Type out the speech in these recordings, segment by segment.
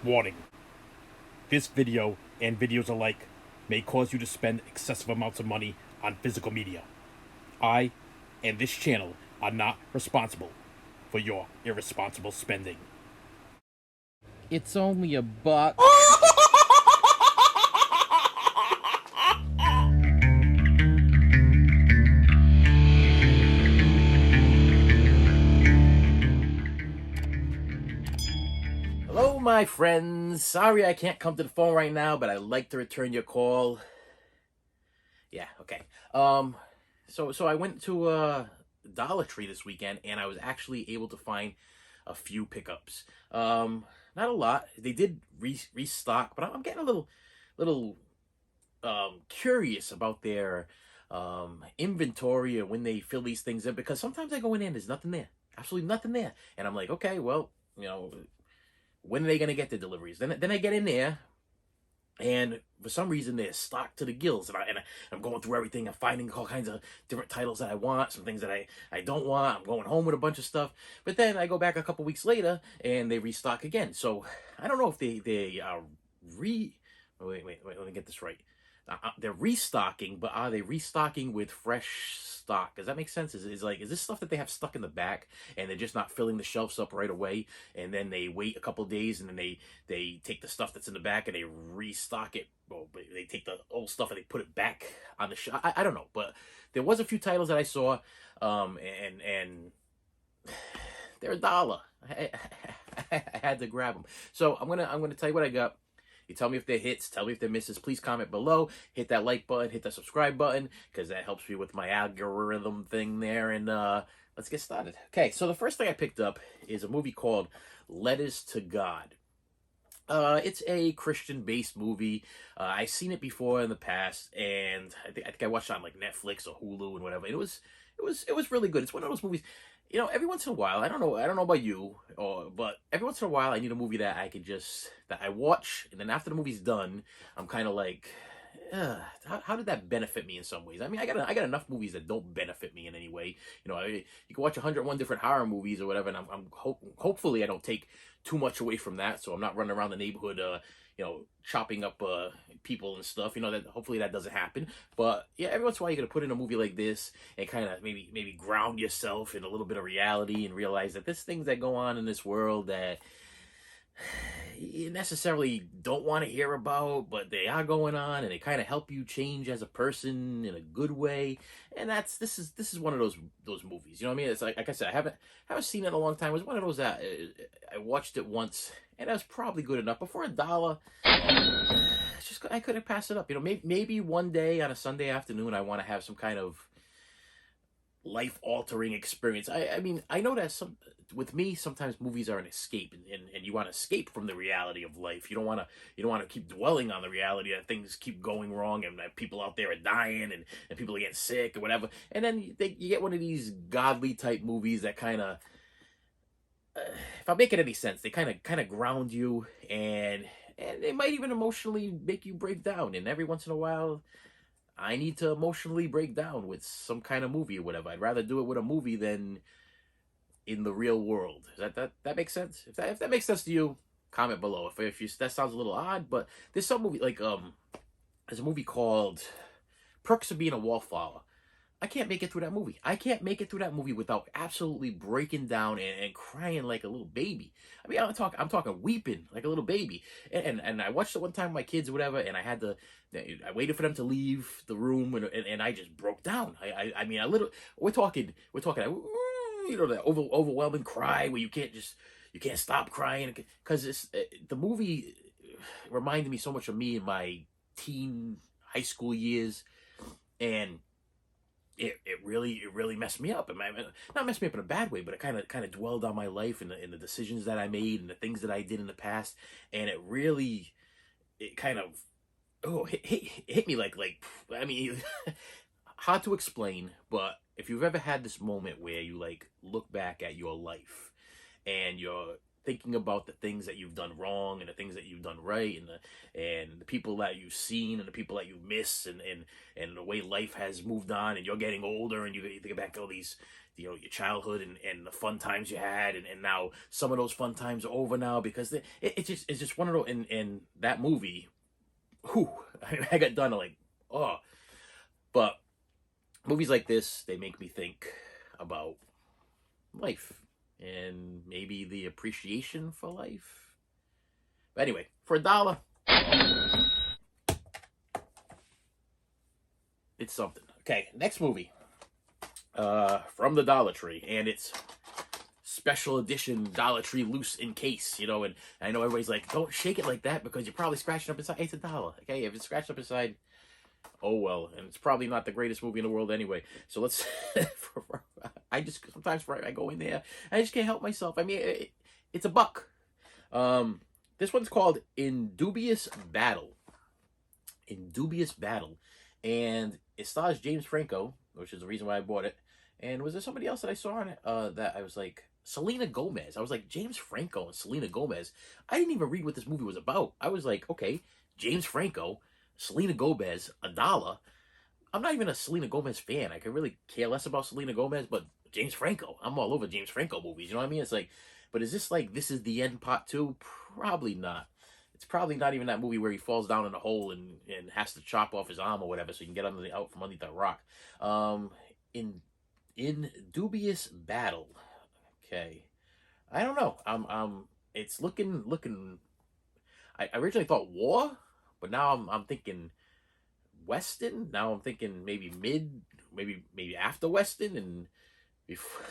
Warning: this video and videos alike may cause you to spend excessive amounts of money on physical media. I and this channel are not responsible for your irresponsible spending. It's only $1. Hello, my friends. Sorry I can't come to the phone right now, but I'd like to return your call. Yeah, okay. So I went to Dollar Tree this weekend, and I was actually able to find a few pickups. Not a lot. They did restock, but I'm getting a little curious about their inventory and when they fill these things in, because sometimes I go in there and there's nothing there, absolutely nothing there, and I'm like, okay, well, when are they gonna get the deliveries? Then I get in there, and for some reason they're stocked to the gills, and I'm going through everything. I'm finding all kinds of different titles that I want, some things that I don't want. I'm going home with a bunch of stuff, but then I go back a couple weeks later and they restock again. So I don't know if they are wait, let me get this right. They're restocking, but are they restocking with fresh stock? Does that make sense? Is this stuff that they have stuck in the back and they're just not filling the shelves up right away, and then they wait a couple days and then they take the stuff that's in the back and they restock it? Well, they take the old stuff and they put it back on the shelf. I don't know, but there was a few titles that I saw, and they're $1. I had to grab them. So I'm gonna tell you what I got. You tell me if they're hits, tell me if they're misses. Please comment below. Hit that like button, hit that subscribe button, because that helps me with my algorithm thing there. And let's get started. Okay, so the first thing I picked up is a movie called Letters to God. It's a Christian-based movie. I've seen it before in the past, and I think I watched it on like Netflix or Hulu and whatever. It was really good. It's one of those movies. Every once in a while, I don't know about you, but every once in a while, I need a movie that that I watch, and then after the movie's done, I'm kind of like, how did that benefit me in some ways? I mean, I got enough movies that don't benefit me in any way. You can watch 101 different horror movies or whatever, and hopefully I don't take too much away from that, so I'm not running around the neighborhood, chopping up people and stuff. That hopefully that doesn't happen. But yeah, every once in a while you gotta put in a movie like this and kind of maybe ground yourself in a little bit of reality and realize that there's things that go on in this world that you necessarily don't want to hear about, but they are going on, and they kind of help you change as a person in a good way. And this is one of those movies. You know what I mean? It's like I said, I haven't seen it in a long time. It was one of those that I watched it once, and it was probably good enough. But for $1, I couldn't pass it up. Maybe one day on a Sunday afternoon, I want to have some kind of life-altering experience. I mean, I know that with me, sometimes movies are an escape, and you want to escape from the reality of life. You don't want to keep dwelling on the reality that things keep going wrong, and that people out there are dying, and people are getting sick or whatever. And then you get one of these godly type movies that kind of, if I make it any sense, they kind of ground you, and they might even emotionally make you break down. And every once in a while, I need to emotionally break down with some kind of movie or whatever. I'd rather do it with a movie than in the real world. That makes sense? If that makes sense to you, comment below. If you, that sounds a little odd, but there's some movie like there's a movie called Perks of Being a Wallflower. I can't make it through that movie. I can't make it through that movie without absolutely breaking down and crying like a little baby. I mean, I'm talking weeping like a little baby. And I watched it one time with my kids or whatever, and I waited for them to leave the room, and I just broke down. I mean, we're talking, that overwhelming cry where you can't stop crying, because the movie reminded me so much of me in my high school years, and it really messed me up. Not messed me up in a bad way, but it kind of dwelled on my life and the decisions that I made and the things that I did in the past, and it kind of hit me like I mean, hard to explain. But if you've ever had this moment where you like look back at your life and you're thinking about the things that you've done wrong and the things that you've done right, and the people that you've seen and the people that you miss, and the way life has moved on, and you're getting older, and you think back all these your childhood and the fun times you had, and now some of those fun times are over now because it's just one of those in that movie. Whew, I got done like, oh, but movies like this, they make me think about life and maybe the appreciation for life. But anyway, for $1, it's something. Okay, next movie. From the Dollar Tree, and it's special edition Dollar Tree loose in case, and I know everybody's like, don't shake it like that because you're probably scratching up inside. It's $1. Okay, if it's scratched up inside, oh well, and it's probably not the greatest movie in the world anyway. So let's. I just sometimes I go in there, I just can't help myself. I mean, it's $1. This one's called In Dubious Battle. In Dubious Battle, and it stars James Franco, which is the reason why I bought it. And was there somebody else that I saw on it that I was like, Selena Gomez? I was like, James Franco and Selena Gomez. I didn't even read what this movie was about. I was like, okay, James Franco, Selena Gomez, $1. I'm not even a Selena Gomez fan. I could really care less about Selena Gomez, but James Franco, I'm all over James Franco movies. You know what I mean? It's like, but is this like, this is the end part 2? Probably not. It's probably not even that movie where he falls down in a hole and has to chop off his arm or whatever so he can get out from underneath that rock. In Dubious Battle. Okay. I don't know. It's looking I originally thought war, but now I'm thinking Western. Now I'm thinking maybe maybe after Western and before,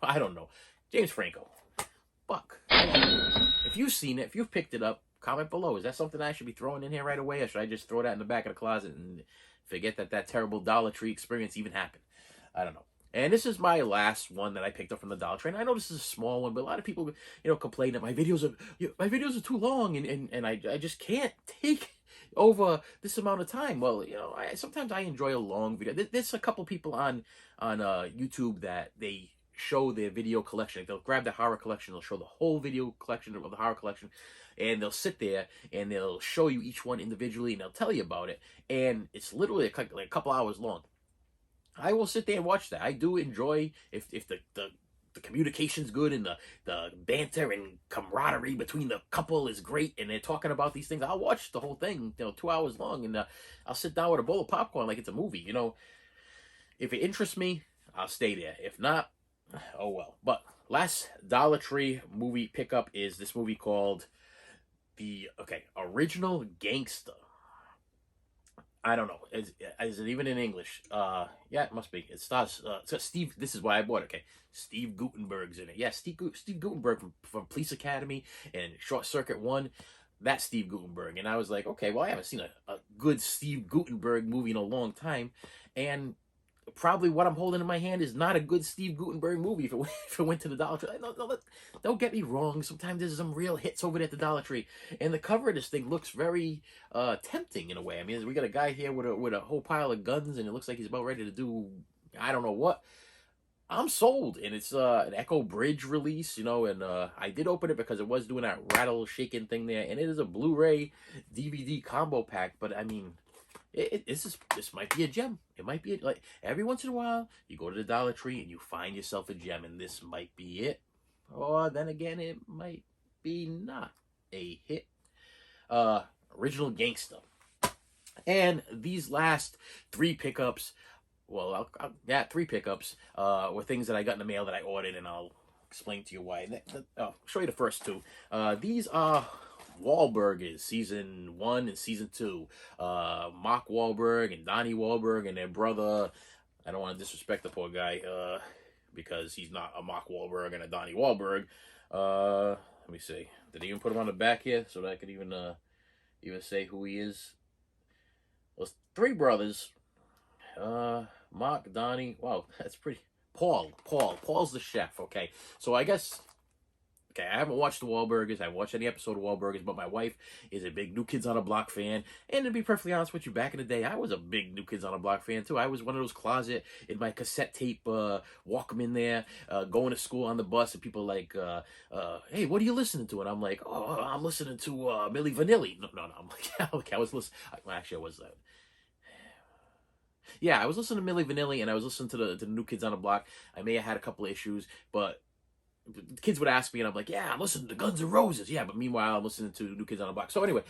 I don't know. James Franco. $1. If you've seen it, if you've picked it up, comment below. Is that something I should be throwing in here right away, or should I just throw that in the back of the closet and forget that terrible Dollar Tree experience even happened? I don't know. And this is my last one that I picked up from the Dollar Tree. And I know this is a small one, but a lot of people, complain that my videos are too long, and I just can't take over this amount of time. Well, sometimes I enjoy a long video. There's a couple people on YouTube that they show their video collection. They'll grab the horror collection, they'll show the whole video collection of the horror collection, and they'll sit there and they'll show you each one individually and they'll tell you about it. And it's literally a couple hours long. I will sit there and watch that. I do enjoy if the communication's good and the banter and camaraderie between the couple is great and they're talking about these things. I'll watch the whole thing, 2 hours long, and I'll sit down with a bowl of popcorn like it's a movie. If it interests me, I'll stay there. If not, oh well. But last Dollar Tree movie pickup is this movie called Original Gangster. I don't know. Is it even in English? Yeah, it must be. It stars it's got Steve. This is why I bought it. Okay, Steve Guttenberg's in it. Yeah, Steve Guttenberg from Police Academy and Short Circuit 1. That's Steve Guttenberg. And I was like, okay, well, I haven't seen a good Steve Guttenberg movie in a long time, and probably what I'm holding in my hand is not a good Steve Guttenberg movie if it went to the Dollar Tree. No, don't get me wrong. Sometimes there's some real hits over there at the Dollar Tree, and the cover of this thing looks very tempting in a way. I mean, we got a guy here with a whole pile of guns, and it looks like he's about ready to do I don't know what. I'm sold, and it's an Echo Bridge release, and I did open it because it was doing that rattle shaking thing there, and it is a Blu-ray DVD combo pack. But I mean, this might be a gem. It might be like every once in a while you go to the Dollar Tree and you find yourself a gem, and this might be it. Or then again, it might be not a hit. Original Gangster. And these last 3 pickups, well, three pickups were things that I got in the mail that I ordered, and I'll explain to you why. I'll show you the first 2. These are Walburgers, season 1 and season 2. Mark Wahlberg and Donnie Wahlberg and their brother. I don't want to disrespect the poor guy because he's not a Mark Wahlberg and a Donnie Wahlberg. Let me see. Did they even put him on the back here so that I could even say who he is? Well, 3 brothers. Mark, Donnie. Wow, that's pretty. Paul's the chef. Okay, so I guess. Okay, I haven't watched the Walburgers. I haven't watched any episode of Walburgers, but my wife is a big New Kids on the Block fan. And to be perfectly honest with you, back in the day, I was a big New Kids on the Block fan too. I was one of those closet in my cassette tape Walkman there, going to school on the bus, and people like, hey, what are you listening to? And I'm like, oh, I'm listening to Milli Vanilli. No. I'm like, okay, I was listening. Well, actually, I was Yeah, I was listening to Milli Vanilli, and I was listening to the New Kids on the Block. I may have had a couple of issues, but kids would ask me, and I'm like, yeah, I'm listening to Guns N' Roses. Yeah, but meanwhile, I'm listening to New Kids on the Block. So anyway,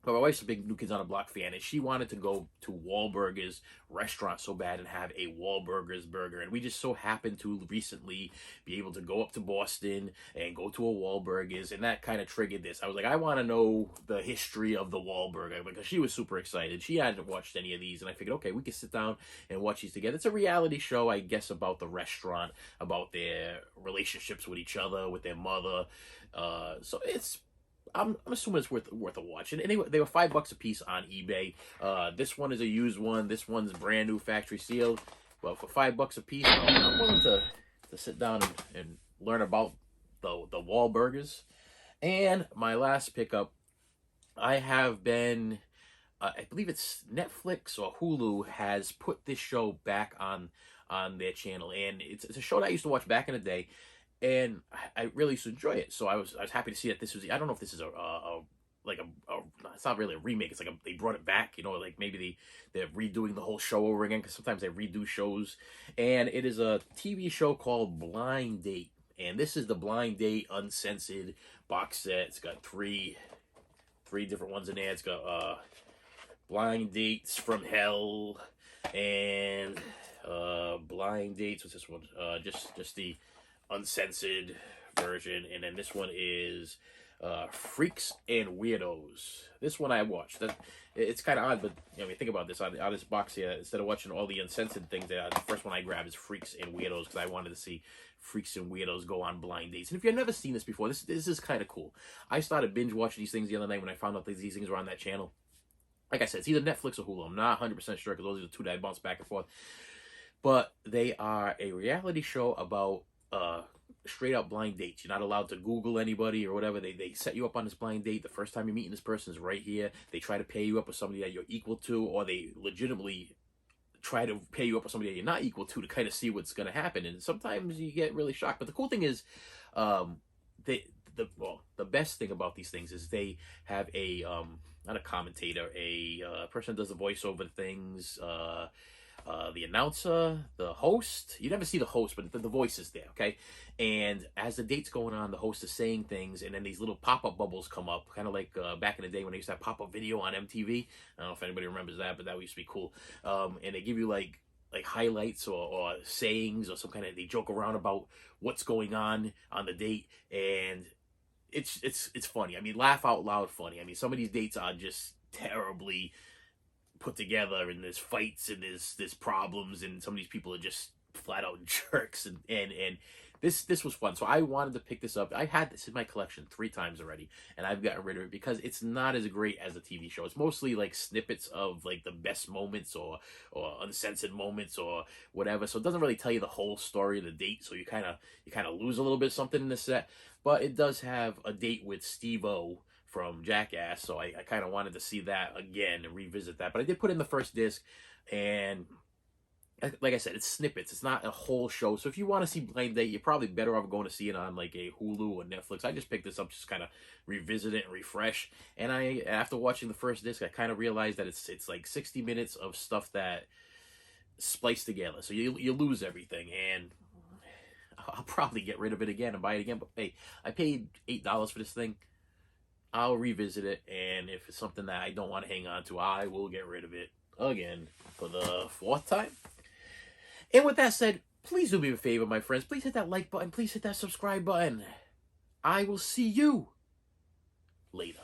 but my wife's a big New Kids on the Block fan, and she wanted to go to Walburgers restaurant so bad and have a Walburgers burger. And we just so happened to recently be able to go up to Boston and go to a Walburgers, and that kind of triggered this. I was like, I want to know the history of the Wahlburger, because she was super excited. She hadn't watched any of these, and I figured, okay, we could sit down and watch these together. It's a reality show, I guess, about the restaurant, about their relationships with each other, with their mother. So I'm assuming it's worth a watch. And anyway, they were $5 a piece on eBay. This one is a used one. This one's brand new, factory sealed. Well, for $5 a piece, I'm willing to sit down and learn about the Wahlburgers. And my last pickup, I have been, I believe it's Netflix or Hulu has put this show back on their channel, and it's a show that I used to watch back in the day. And I really used to enjoy it. So I was happy to see that this was. I don't know if this is like a it's not really a remake. It's like they brought it back. You know, like maybe they're redoing the whole show over again, because sometimes they redo shows. And it is a TV show called Blind Date, and this is the Blind Date uncensored box set. It's got three different ones in there. It's got Blind Dates from Hell and Blind Dates. What's this one? Just the uncensored version, and then this one is Freaks and Weirdos. This one I watched. It's kind of odd, but you know, think about this on this box here. Instead of watching all the uncensored things, the first one I grabbed is Freaks and Weirdos, because I wanted to see Freaks and Weirdos go on blind dates. And if you've never seen this before, this is kind of cool. I started binge watching these things the other night when I found out that these things were on that channel. Like I said, it's either Netflix or Hulu. I'm not 100% sure, because those are the two that I bounce back and forth. But they are a reality show about straight up blind dates. You're not allowed to Google anybody or whatever. They set you up on this blind date. The first time you're meeting this person is right here. They try to pair you up with somebody that you're equal to, or they legitimately try to pair you up with somebody that you're not equal to kind of see what's going to happen. And sometimes you get really shocked. But the cool thing is, the best thing about these things is they have a not a commentator, a person that does the voiceover things. The announcer, the host. You never see the host, but the voice is there, okay? And as the date's going on, the host is saying things, and then these little pop-up bubbles come up, kind of like back in the day when they used to have pop-up video on MTV. I don't know if anybody remembers that, but that used to be cool. And they give you like highlights or sayings or some kind of, they joke around about what's going on the date, and it's funny. I mean, laugh out loud funny. I mean, some of these dates are just terribly put together, and there's fights and there's problems, and some of these people are just flat out jerks, and this was fun. So I wanted to pick this up. I had this in my collection 3 times already, and I've gotten rid of it because it's not as great as a TV show. It's mostly like snippets of like the best moments or uncensored moments or whatever. So it doesn't really tell you the whole story of the date. So you kind of lose a little bit of something in the set. But it does have a date with Steve-O from Jackass, so I kind of wanted to see that again and revisit that. But I did put in the first disc, and like I said, it's snippets. It's not a whole show. So if you want to see Blind Date, you're probably better off going to see it on like a Hulu or Netflix. I just picked this up just kind of revisit it and refresh. And after watching the first disc, I kind of realized that it's like 60 minutes of stuff that spliced together. So you lose everything, and I'll probably get rid of it again and buy it again. But hey, I paid $8 for this thing. I'll revisit it, and if it's something that I don't want to hang on to, I will get rid of it again for the 4th time. And with that said, please do me a favor, my friends. Please hit that like button. Please hit that subscribe button. I will see you later.